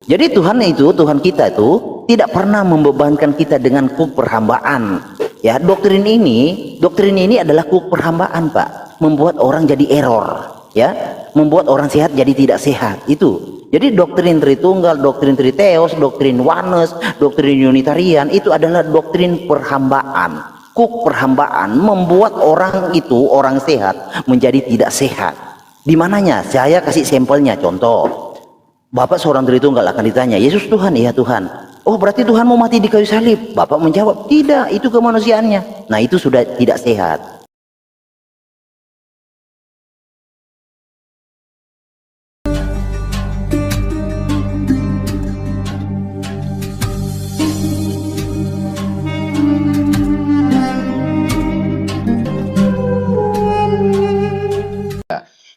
Jadi Tuhan kita itu tidak pernah membebankan kita dengan kuk perhambaan. Ya, doktrin ini adalah kuk perhambaan, Pak. Membuat orang jadi error, ya. Membuat orang sehat jadi tidak sehat. Itu. Jadi doktrin Tritunggal, doktrin Triteos, doktrin Oneness, doktrin Unitarian itu adalah doktrin perhambaan. Kuk perhambaan membuat orang sehat menjadi tidak sehat. Di mananya? Saya kasih sampelnya, contoh. Bapak seorang Tritunggal akan ditanya, Yesus Tuhan? Iya Tuhan. Oh, berarti Tuhan mau mati di kayu salib? Bapak menjawab, tidak, itu kemanusiaannya. Nah, itu sudah tidak sehat.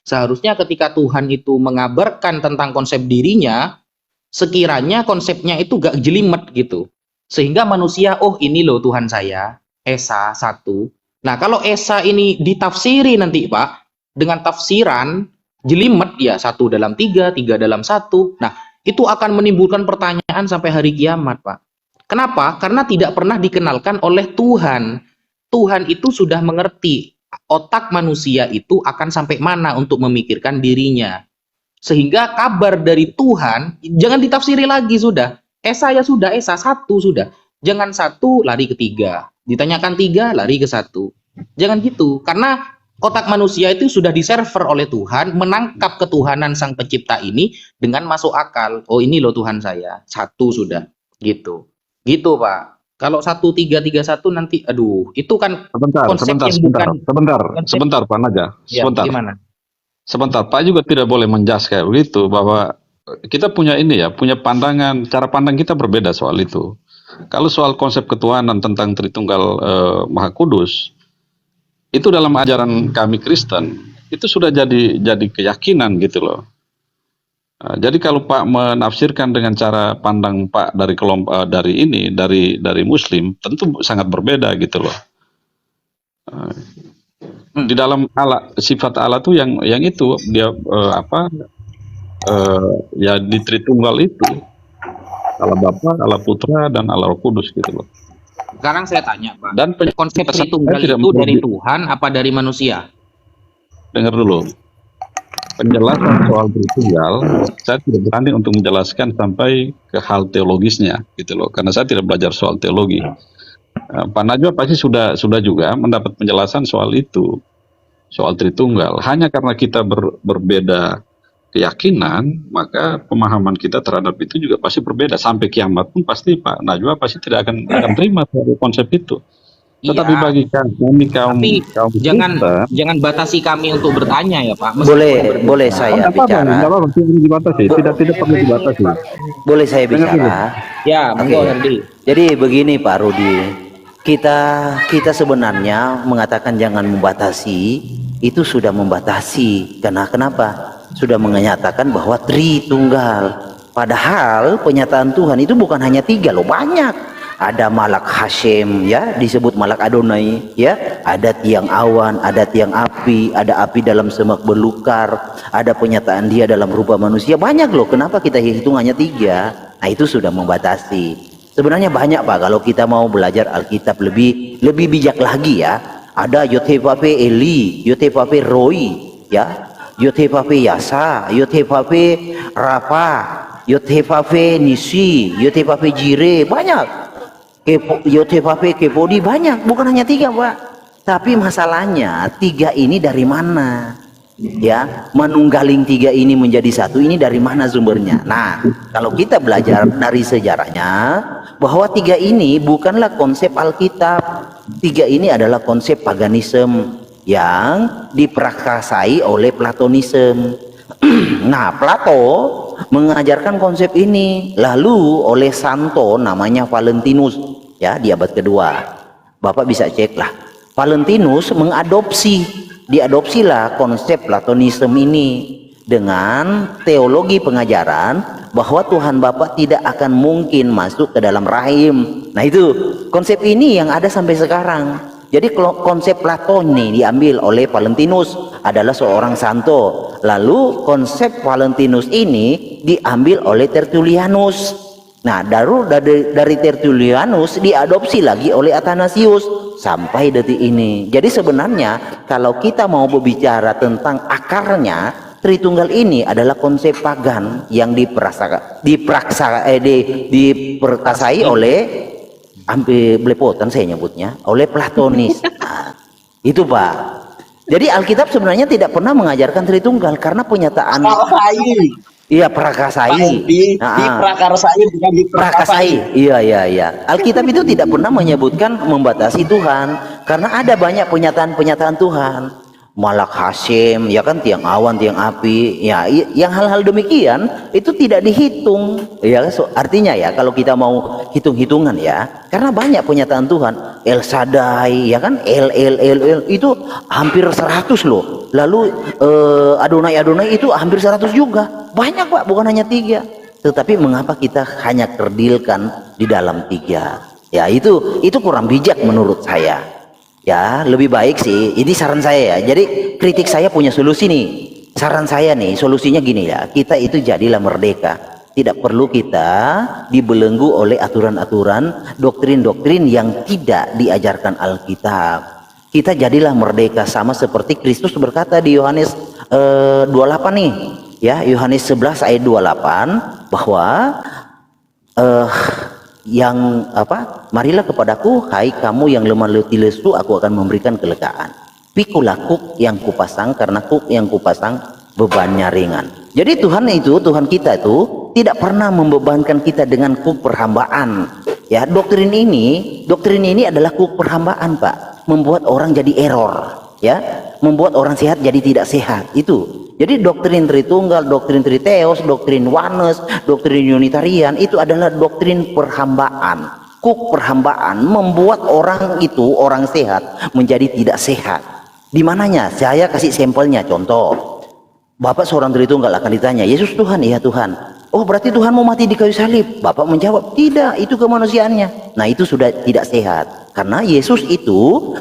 Seharusnya ketika Tuhan itu mengabarkan tentang konsep dirinya, sekiranya konsepnya itu gak jelimet gitu. Sehingga manusia, oh ini loh Tuhan saya, Esa 1. Nah kalau Esa ini ditafsiri nanti Pak, dengan tafsiran jelimet ya 1 dalam 3, 3 dalam 1. Nah itu akan menimbulkan pertanyaan sampai hari kiamat Pak. Kenapa? Karena tidak pernah dikenalkan oleh Tuhan. Tuhan itu sudah mengerti otak manusia itu akan sampai mana untuk memikirkan dirinya. Sehingga kabar dari Tuhan jangan ditafsiri lagi sudah. Esa ya sudah, Esa 1 sudah. Jangan 1 lari ke 3. Ditanyakan 3 lari ke 1. Jangan gitu. Karena otak manusia itu sudah diserver oleh Tuhan, menangkap ketuhanan sang pencipta ini dengan masuk akal. Oh ini loh Tuhan saya. 1 sudah. Gitu. Gitu Pak. Kalau 1, 3, 3, 1 nanti, aduh, itu kan konsep yang bukan. Sebentar Pak Naja. Ya, Sebentar. gimana? Sebentar, Pak juga tidak boleh menjas kayak begitu, bahwa kita punya punya pandangan, cara pandang kita berbeda soal itu. Kalau soal konsep ketuhanan tentang Tritunggal Maha Kudus, itu dalam ajaran kami Kristen, itu sudah jadi keyakinan gitu loh. Jadi kalau Pak menafsirkan dengan cara pandang Pak dari kelompok dari Muslim, tentu sangat berbeda gitu loh. Di dalam sifat Allah tuh yang itu dia ya di Tritunggal itu Allah Bapa, Allah Putra dan Allah Roh Kudus gitu loh. Sekarang saya tanya Pak, Dan konsep Tritunggal itu dari Tuhan apa dari manusia? Dengar dulu. Penjelasan soal Tritunggal, saya tidak berani untuk menjelaskan sampai ke hal teologisnya gitu loh, karena saya tidak belajar soal teologi. Pak Najwa pasti sudah juga mendapat penjelasan soal itu, soal Tritunggal. Hanya karena kita berbeda keyakinan, maka pemahaman kita terhadap itu juga pasti berbeda. Sampai kiamat pun pasti Pak Najwa pasti tidak akan terima konsep itu. Tetapi bagi kami kaum jangan batasi kami untuk bertanya ya Pak. Boleh saya bicara. Tidak perlu dibatasi. Boleh saya bicara? Ya, monggo Herdi. Jadi begini Pak Rudi, kita sebenarnya mengatakan jangan membatasi, itu sudah membatasi. Karena kenapa? Sudah menyatakan bahwa Tritunggal. Padahal penyataan Tuhan itu bukan hanya 3 loh, banyak. Ada Malak Hashem, ya, disebut Malak Adonai, ya. Ada tiang awan, ada tiang api, ada api dalam semak belukar, ada penyataan dia dalam rupa manusia. Banyak loh, kenapa kita hitung hanya 3? Nah itu sudah membatasi. Sebenarnya banyak Pak, kalau kita mau belajar Alkitab lebih bijak lagi ya. Ada Yotepape Eli, Yotepape Roy, ya, Yotepape Yasa, Yotepape Rafa, Yotepape Nisi, Yotepape Jire, banyak. Yotepape Kepodi banyak, bukan hanya 3 Pak. Tapi masalahnya 3 ini dari mana? Ya, menunggaling 3 ini menjadi 1 ini dari mana sumbernya? Nah, kalau kita belajar dari sejarahnya bahwa 3 ini bukanlah konsep Alkitab. 3 ini adalah konsep paganisme yang diprakasai oleh Platonisme. Nah, Plato mengajarkan konsep ini, lalu oleh santo namanya Valentinus, ya, di abad kedua. Bapak bisa cek lah. Valentinus diadopsilah konsep Platonisme ini dengan teologi pengajaran bahwa Tuhan Bapa tidak akan mungkin masuk ke dalam rahim. Nah itu konsep ini yang ada sampai sekarang. Jadi konsep Platon nih diambil oleh Valentinus, adalah seorang santo. Lalu konsep Valentinus ini diambil oleh Tertullianus. Nah, dari Tertullianus diadopsi lagi oleh Athanasius sampai detik ini. Jadi sebenarnya kalau kita mau berbicara tentang akarnya, Tritunggal ini adalah konsep pagan yang diperkasai oleh, hampir belepotan saya nyebutnya, oleh Platonis. Nah, itu Pak. Jadi Alkitab sebenarnya tidak pernah mengajarkan Tritunggal karena penyataan iya prakasai. Diprakarsai bukan Prakasai. Iya. Alkitab itu tidak pernah menyebutkan membatasi Tuhan karena ada banyak pernyataan-pernyataan Tuhan. Malak Hasyim, ya kan, tiang awan, tiang api, ya, yang hal-hal demikian itu tidak dihitung, ya. Artinya ya, kalau kita mau hitung-hitungan ya, karena banyak pernyataan Tuhan, El Shaddai, ya kan, El itu hampir 100 loh. Lalu Adonai itu hampir 100 juga, banyak Pak, bukan hanya 3. Tetapi mengapa kita hanya kerdilkan di dalam 3? Ya itu kurang bijak menurut saya. Ya, lebih baik sih, ini saran saya ya. Jadi kritik saya punya solusi nih. Saran saya nih, solusinya gini ya. Kita itu jadilah merdeka. Tidak perlu kita dibelenggu oleh aturan-aturan, doktrin-doktrin yang tidak diajarkan Alkitab. Kita jadilah merdeka sama seperti Kristus berkata di Yohanes 28 nih. Ya, Yohanes 11 ayat 28 bahwa marilah kepadaku, hai kamu yang lemah letih lesu, aku akan memberikan kelegaan. Pikulah kuk yang kupasang, karena kuk yang kupasang bebannya ringan. Jadi Tuhan kita itu tidak pernah membebankan kita dengan kuk perhambaan. Ya, doktrin ini adalah kuk perhambaan Pak, membuat orang jadi error, ya, membuat orang sehat jadi tidak sehat. Itu. Jadi doktrin Tritunggal, doktrin Triteos, doktrin Oneness, doktrin Unitarian itu adalah doktrin perhambaan. Kuk perhambaan membuat orang sehat menjadi tidak sehat. Di mananya? Saya kasih sampelnya, contoh. Bapak seorang Tritunggal akan ditanya, Yesus Tuhan? Iya Tuhan. Oh, berarti Tuhan mau mati di kayu salib? Bapak menjawab, tidak, itu kemanusiaannya. Nah, itu sudah tidak sehat. Karena Yesus itu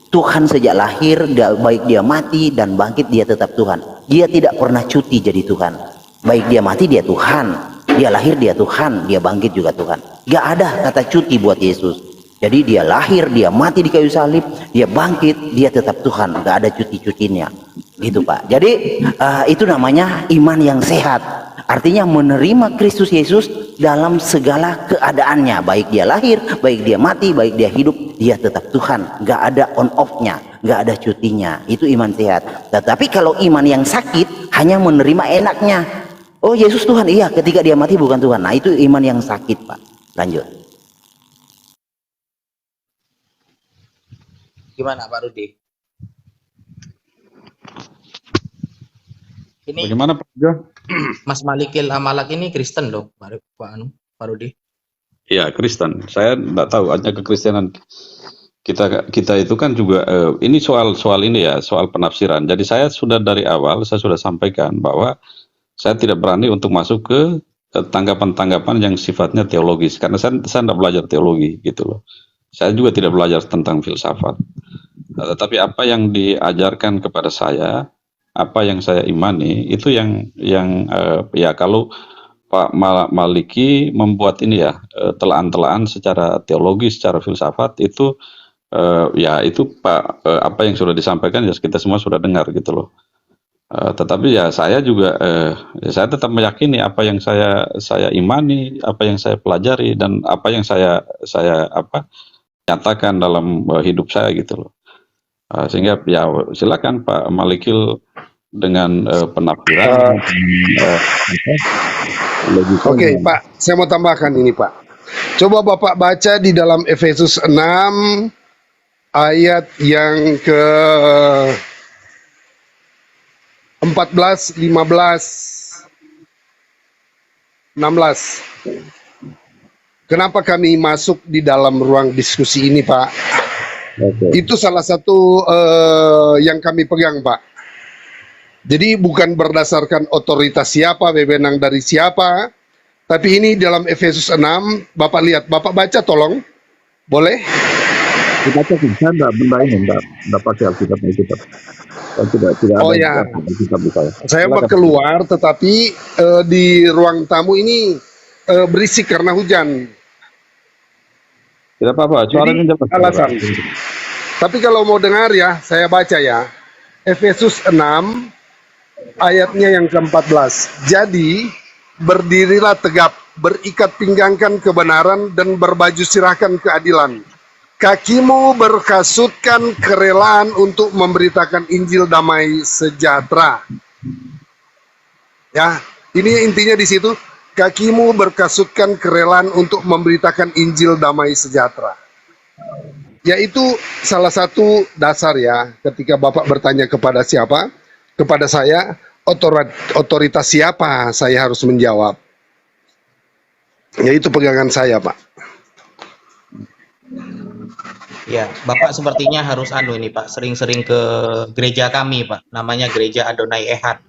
Tuhan sejak lahir, baik dia mati dan bangkit dia tetap Tuhan. Dia tidak pernah cuti jadi Tuhan. Baik dia mati dia Tuhan, dia lahir dia Tuhan, dia bangkit juga Tuhan. Gak ada kata cuti buat Yesus. Jadi dia lahir, dia mati di kayu salib, dia bangkit, dia tetap Tuhan. Gak ada cuti-cutinya, gitu Pak. Jadi itu namanya iman yang sehat. Artinya menerima Kristus Yesus dalam segala keadaannya. Baik dia lahir, baik dia mati, baik dia hidup, dia tetap Tuhan. Gak ada on off-nya, gak ada cutinya. Itu iman sehat. Tetapi kalau iman yang sakit hanya menerima enaknya. Oh, Yesus Tuhan, iya, ketika dia mati bukan Tuhan. Nah, itu iman yang sakit Pak. Lanjut. Gimana Pak Rudi? Ini Bagaimana Pak Jo? Mas Malikil Amalak ini Kristen loh, Pak Rudi. Ya, Kristen. Saya tidak tahu, hanya kekristenan kita itu kan juga ini soal ini ya, soal penafsiran. Jadi saya sudah dari awal saya sudah sampaikan bahwa saya tidak berani untuk masuk ke tanggapan-tanggapan yang sifatnya teologis karena saya tidak belajar teologi gitu loh. Saya juga tidak belajar tentang filsafat. Tetapi apa yang diajarkan kepada saya, apa yang saya imani itu yang ya kalau Pak Maliki membuat ini ya telaan-telaan secara teologi, secara filsafat itu ya itu Pak apa yang sudah disampaikan ya kita semua sudah dengar gitu loh. Tetapi ya saya juga ya saya tetap meyakini apa yang saya imani, apa yang saya pelajari dan apa yang saya nyatakan dalam hidup saya gitu loh. Sehingga ya silakan Pak Malikil dengan penafsiran. Oke, Pak, saya mau tambahkan ini, Pak. Coba Bapak baca di dalam Efesus 6 ayat yang ke 14, 15, 16. Kenapa kami masuk di dalam ruang diskusi ini, Pak? Okay. Itu salah satu yang kami pegang, Pak. Jadi bukan berdasarkan otoritas siapa, wewenang dari siapa, tapi ini dalam Efesus 6, Bapak lihat, Bapak baca tolong, boleh? Kita cek, saya enggak pakai Alkitab. Tidak Oh ada ya, di kitab di saya. saya mau Silakan. keluar, tetapi di ruang tamu ini berisik karena hujan. Tidak apa-apa, Jadi suaranya jelas. alasan. Tapi kalau mau dengar ya, saya baca ya. Efesus 6 ayatnya yang ke-14. Jadi berdirilah tegap, berikat pinggangkan kebenaran dan berbaju sirahkan keadilan. Kakimu berkasutkan kerelaan untuk memberitakan Injil damai sejahtera. Ya, ini intinya di situ. Kakimu berkasutkan kerelaan untuk memberitakan Injil damai sejahtera. Yaitu salah satu dasar ya, ketika Bapak bertanya kepada siapa, kepada saya, otoritas siapa saya harus menjawab. Yaitu pegangan saya, Pak. Ya, Bapak sepertinya harus ini Pak, sering-sering ke gereja kami Pak, namanya Gereja Adonai Ehad,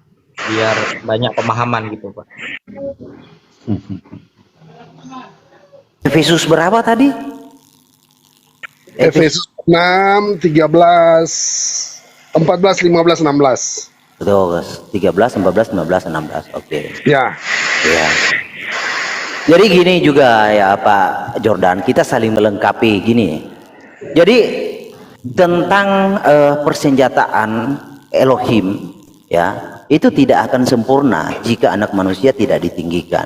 biar banyak pemahaman gitu Pak. Efesus berapa tadi? Efesus 6, 13, 14, 15, 16. Betul, 13, 14, 15, 16. Oke. Ya, Ya. Jadi gini juga ya Pak Jordan, kita saling melengkapi gini. Jadi tentang persenjataan Elohim ya, itu tidak akan sempurna jika anak manusia tidak ditinggikan.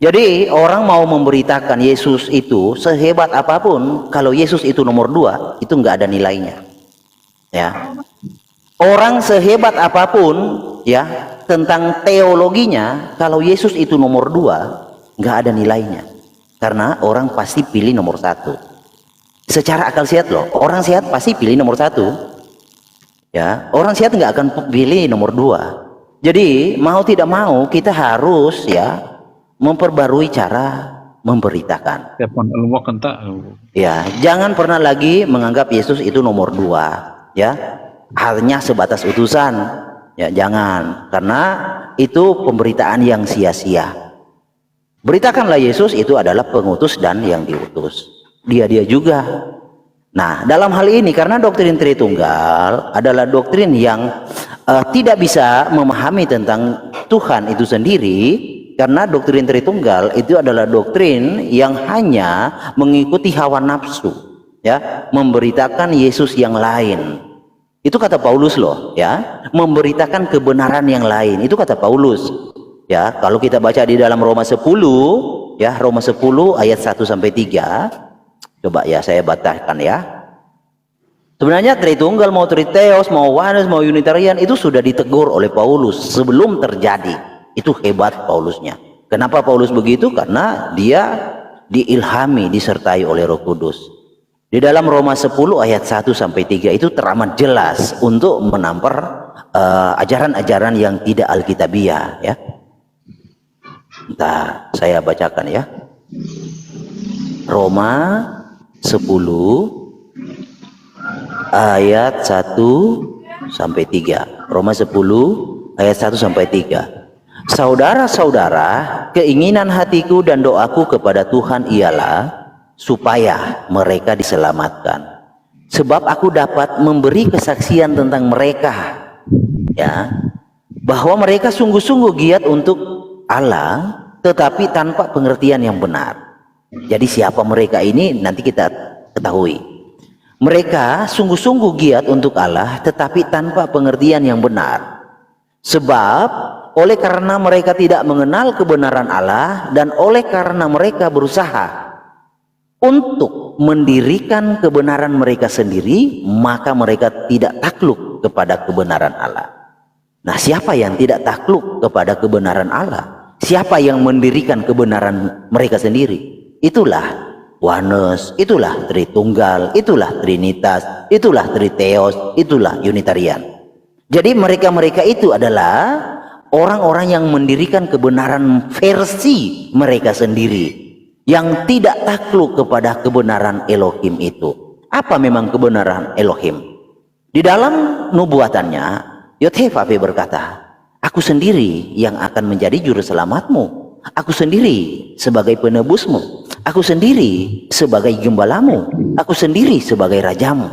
Jadi orang mau memberitakan Yesus itu sehebat apapun, kalau Yesus itu nomor 2, itu nggak ada nilainya. Ya. Orang sehebat apapun ya tentang teologinya, kalau Yesus itu nomor 2, nggak ada nilainya. Karena orang pasti pilih nomor 1. Secara akal sehat loh, orang sehat pasti pilih nomor 1. Ya, orang sehat nggak akan pilih nomor 2. Jadi mau tidak mau kita harus ya memperbarui cara memberitakan. Telepon ilmu kenta. Ya, jangan pernah lagi menganggap Yesus itu nomor 2, ya. Hanya sebatas utusan. Ya, jangan, karena itu pemberitaan yang sia-sia. Beritakanlah Yesus itu adalah pengutus dan yang diutus. Dia juga. Nah, dalam hal ini karena doktrin Tritunggal adalah doktrin yang tidak bisa memahami tentang Tuhan itu sendiri. Karena doktrin Tritunggal itu adalah doktrin yang hanya mengikuti hawa nafsu, ya, memberitakan Yesus yang lain. Itu kata Paulus loh, ya, memberitakan kebenaran yang lain. Itu kata Paulus. Ya, kalau kita baca di dalam Roma 10, ya, Roma 10 ayat 1 sampai 3. Coba ya saya bacakan ya. Sebenarnya Tritunggal mau Triteos, mau Oneness, mau Unitarian itu sudah ditegur oleh Paulus sebelum terjadi. Itu hebat Paulusnya. Kenapa Paulus begitu? Karena dia diilhami, disertai oleh Roh Kudus. Di dalam Roma 10 ayat 1 sampai 3 itu teramat jelas untuk menampar ajaran-ajaran yang tidak alkitabiah ya. Bentar, saya bacakan ya. Roma 10 ayat 1 sampai 3. Roma 10 ayat 1 sampai 3. Saudara-saudara, keinginan hatiku dan doaku kepada Tuhan ialah supaya mereka diselamatkan. Sebab aku dapat memberi kesaksian tentang mereka, ya, bahwa mereka sungguh-sungguh giat untuk Allah, tetapi tanpa pengertian yang benar. Jadi siapa mereka ini nanti kita ketahui. Mereka sungguh-sungguh giat untuk Allah, tetapi tanpa pengertian yang benar. Sebab oleh karena mereka tidak mengenal kebenaran Allah dan oleh karena mereka berusaha untuk mendirikan kebenaran mereka sendiri, maka mereka tidak takluk kepada kebenaran Allah. Nah, siapa yang tidak takluk kepada kebenaran Allah? Siapa yang mendirikan kebenaran mereka sendiri? Itulah Oneness, itulah Tritunggal, itulah Trinitas, itulah Triteos, itulah Unitarian. Jadi mereka-mereka itu adalah orang-orang yang mendirikan kebenaran versi mereka sendiri, yang tidak takluk kepada kebenaran Elohim itu. Apa memang kebenaran Elohim? Di dalam nubuatannya, Yod-Heh-Vav-He berkata, aku sendiri yang akan menjadi juru selamatmu. Aku sendiri sebagai penebusmu. Aku sendiri sebagai gembalamu. Aku sendiri sebagai rajamu.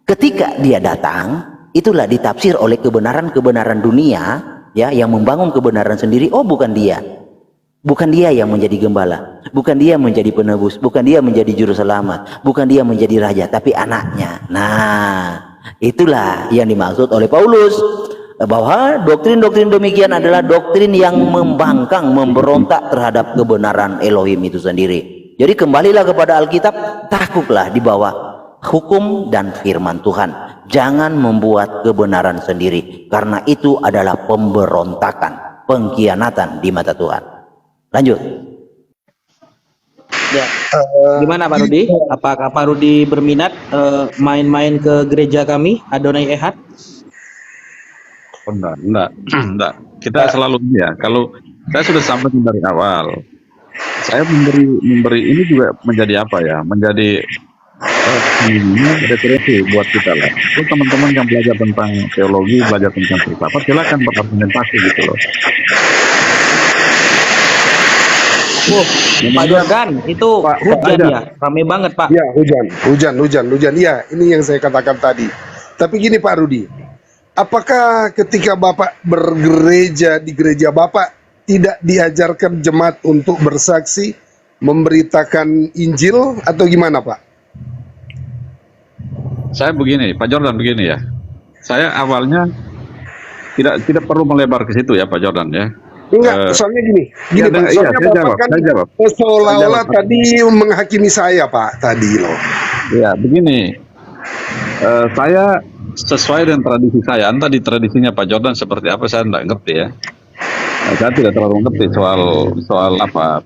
Ketika dia datang, itulah ditafsir oleh kebenaran-kebenaran dunia, ya, yang membangun kebenaran sendiri. Oh, bukan dia. Bukan dia yang menjadi gembala, bukan dia menjadi penebus, bukan dia menjadi juru selamat, bukan dia menjadi raja, tapi anaknya. Nah, itulah yang dimaksud oleh Paulus, bahwa doktrin-doktrin demikian adalah doktrin yang membangkang, memberontak terhadap kebenaran Elohim itu sendiri. Jadi kembalilah kepada Alkitab, takutlah di bawah hukum dan firman Tuhan. Jangan membuat kebenaran sendiri, karena itu adalah pemberontakan, pengkhianatan di mata Tuhan. Lanjut. Ya. Gimana Pak Rudi? Apakah Pak Rudi berminat main-main ke gereja kami, Adonai Ehad? Oh, enggak. Kita selalu ya. Kalau saya sudah sampaikan dari awal, saya memberi ini juga menjadi apa ya? Menjadi ini referensi buat kita lah. Kalau teman-teman yang belajar tentang teologi, belajar tentang filsafat, silakan berargumentasi gitu loh. Pak Jordan, itu hujan ya, rame banget Pak. Ya, hujan. Ya, ini yang saya katakan tadi. Tapi gini Pak Rudi, apakah ketika Bapak bergereja di gereja Bapak tidak diajarkan jemaat untuk bersaksi, memberitakan Injil, atau gimana Pak? Saya begini, Pak Jordan begini ya. Saya awalnya tidak perlu melebar ke situ ya Pak Jordan ya. Enggak, soalnya gini Pak, soalnya Bapak kan seolah-olah tadi menghakimi saya Pak, tadi loh. Ya, begini, saya sesuai dengan tradisi saya, entah di tradisinya Pak Jordan seperti apa saya tidak ngerti ya. Saya tidak terlalu ngerti soal apa